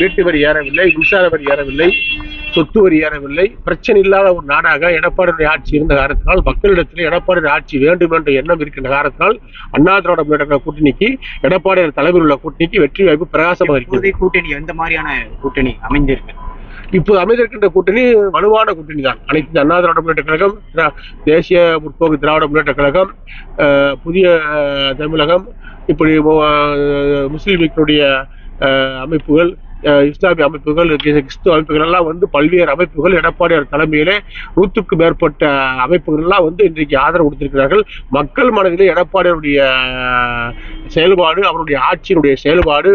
வீட்டு வரி ஏறவில்லை, மின்சார வரி ஏறவில்லை, சொத்து வரி ஏறவில்லை. பிரச்சனை இல்லாத ஒரு நாடாக எடப்பாடியுடைய ஆட்சி இருந்த காரணத்தினால் மக்களிடத்தில் எடப்பாடியுடைய ஆட்சி வேண்டும் என்ற எண்ணம் இருக்கின்ற காரணத்தினால் அண்ணா திராவிட முன்னேற்ற கூட்டணிக்கு, எடப்பாடியார் தலைமையில் உள்ள கூட்டணிக்கு வெற்றி வாய்ப்பு பிரகாசமாக இருக்கிறது. கூட்டணி எந்த மாதிரியான கூட்டணி அமைந்திருக்கு? இப்போது அமைந்திருக்கின்ற கூட்டணி வலுவான கூட்டணி தான். அனைத்து அண்ணா திராவிட முன்னேற்ற கழகம், தேசிய முற்போக்கு திராவிட முன்னேற்ற கழகம், புதிய தமிழகம், இப்படி முஸ்லீம் லீக்கினுடைய அமைப்புகள், இஸ்லாமிய அமைப்புகள், கிறிஸ்துவ அமைப்புகள் எல்லாம் வந்து பல்வேறு அமைப்புகள் எடப்பாடியார் தலைமையிலே 100க்கும் மேற்பட்ட அமைப்புகள் எல்லாம் வந்து இன்றைக்கு ஆதரவு கொடுத்திருக்கிறார்கள். மக்கள் மனதிலே எடப்பாடியாருடைய செயல்பாடு, அவருடைய ஆட்சியினுடைய செயல்பாடு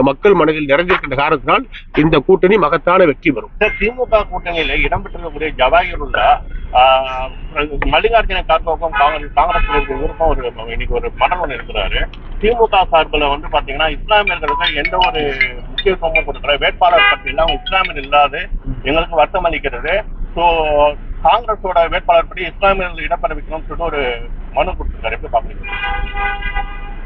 மக்கள் மனதில் நிறைந்திருக்கின்ற காரணத்தினால் இந்த கூட்டணி மகத்தான வெற்றி பெறும். திமுக கூட்டணியில இடம்பெற்றிருக்கக்கூடிய ஜவாஹிருல்லா, மல்லிகார்ஜுன கார்கேவுக்கும் காங்கிரஸ் விருப்பம் இன்னைக்கு ஒரு மனம் ஒன்று இருக்கிறாரு. திமுக சார்பில் வந்து பாத்தீங்கன்னா இஸ்லாமியர்களுக்கு எந்த ஒரு முக்கியத்துவமும் கொடுக்குற வேட்பாளர் பட்டியலாம் இஸ்லாமியர் இல்லாது எங்களுக்கு வருத்தம் அளிக்கிறது. ஸோ காங்கிரஸோட வேட்பாளர் படி இஸ்லாமியர்கள் இடம்பெற வைக்கணும்னு சொல்லிட்டு ஒரு மனு கொடுத்துருக்காரு. எப்படி பாக்குறீங்க?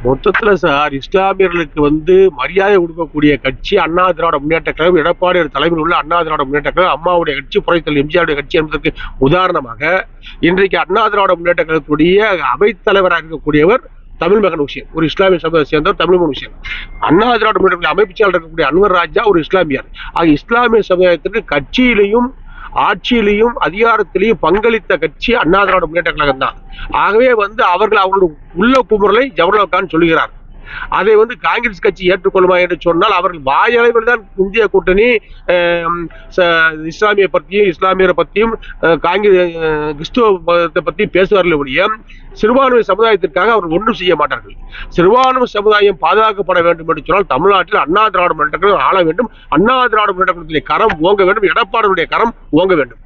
மொத்தத்துல சார், இஸ்லாமியர்களுக்கு வந்து மரியாதை கொடுக்கக்கூடிய கட்சி அண்ணா திராவிட முன்னேற்ற கழகம், எடப்பாடியார் தலைமையில் உள்ள அண்ணா திராவிட முன்னேற்ற கழகம், அம்மாவுடைய கட்சி, புரட்சித்தலைவர் எம்ஜிஆருடைய கட்சி என்பதற்கு உதாரணமாக இன்றைக்கு அண்ணா திராவிட முன்னேற்ற கழகத்துடைய அவைத்தலைவராக இருக்கக்கூடியவர் தமிழ் மகன் ஹுசேன், ஒரு இஸ்லாமிய சமூகத்தை சேர்ந்தவர் தமிழ் மகன் ஹுசேன். அண்ணா திராவிட முன்னேற்ற அமைப்பு செயலாளர் இருக்கக்கூடிய அன்வர் ராஜா ஒரு இஸ்லாமியர். ஆக இஸ்லாமிய சமுதாயத்திற்கு கட்சியிலையும் ஆட்சியிலையும் அதிகாரத்திலையும் பங்களித்த கட்சி அண்ணா திராவிட முன்னேற்ற கழகம் தான். ஆகவே வந்து அவர்கள் அவர்களுடைய உள்ள குமுறலை ஜவஹர்லால் கான் சொல்லுகிறார். அதை வந்து காங்கிரஸ் கட்சி ஏற்றுக்கொள்ளுமா என்று சொன்னால் அவர்கள் வாயளவில் தான் இந்திய கூட்டணி இஸ்லாமிய பற்றியும் இஸ்லாமியரை பற்றியும் கிறிஸ்துவத்தை பற்றியும் பேசுவார்கள் ஒழிய சிறுபான்மை சமுதாயத்திற்காக அவர்கள் ஒன்றும் செய்ய மாட்டார்கள். சிறுபான்மை சமுதாயம் பாதுகாக்கப்பட வேண்டும் என்று சொன்னால் தமிழ்நாட்டில் அண்ணா திராவிட முன்னேற்ற கழகம் ஆள வேண்டும். அண்ணா திராவிட முன்னேற்ற கழகத்திலே கரம் ஓங்க வேண்டும், எடப்பாடியுடைய கரம் ஓங்க வேண்டும்.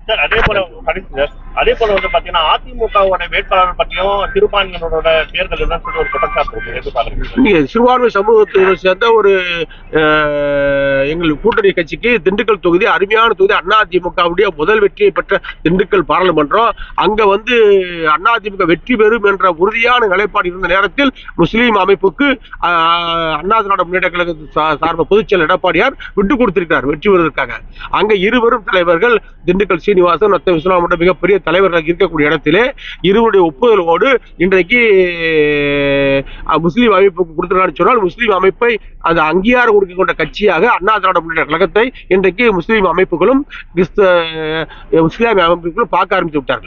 அதே போல வந்து பாத்தீங்கன்னா அதிமுகவோட வேட்பாளர் பற்றியும் சிறுபான்மையினரோட தேர்தல் ஒரு குற்றச்சாட்டு. சிறுபான்மை சமூகத்தை சேர்ந்த ஒரு எங்கள் கூட்டணி கட்சிக்கு திண்டுக்கல் தொகுதி அருமையான தொகுதி. அதிமுகவுடைய முதல் வெற்றியை பெற்ற திண்டுக்கல் பாராளுமன்றம். அங்க வந்து அதிமுக வெற்றி பெறும் என்ற உறுதியான நிலைப்பாடு இருந்த நேரத்தில் முஸ்லீம் அமைப்புக்கு அண்ணா திராவிட முன்னேற்ற கழக சார்பு பொதுச்செயலர் எடப்பாடியார் விட்டு கொடுத்திருக்கிறார் வெற்றி பெறுவதற்காக. அங்க இருவரும் தலைவர்கள் திண்டுக்கல் சீனிவாசன், விஸ்வநாதன் போன்ற மிகப்பெரிய தலைவர்கள் இருக்கக்கூடிய இடத்திலே இருவருடைய ஒப்புதலோடு இன்றைக்கு முஸ்லீம் அமைப்புக்கு கொடுத்திருக்கான்னு சொன்னால் முஸ்லீம் அமைப்பை அந்த அங்கீகாரம் கொடுக்க கொண்ட கட்சியாக அண்ணா திராவிட முன்னேற்ற கழகத்தை இன்றைக்கு முஸ்லீம் அமைப்புகளும் இஸ்லாமிய அமைப்புகளும் பார்க்க ஆரம்பித்து விட்டார்கள்.